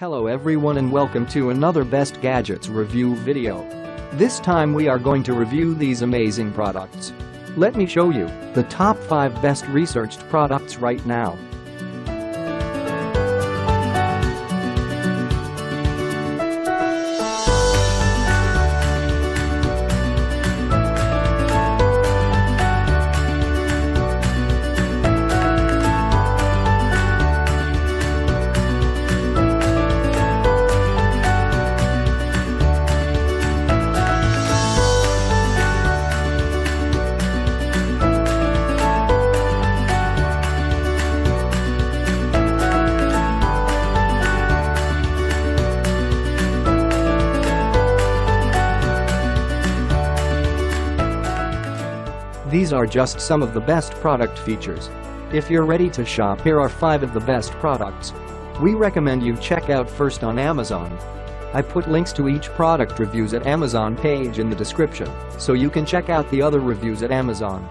Hello everyone and welcome to another Best Gadgets review video. This time we are going to review these amazing products. Let me show you the top 5 best researched products right now. These are just some of the best product features. If you're ready to shop, here are 5 of the best products we recommend you check out first on Amazon. I put links to each product reviews at Amazon page in the description, so you can check out the other reviews at Amazon.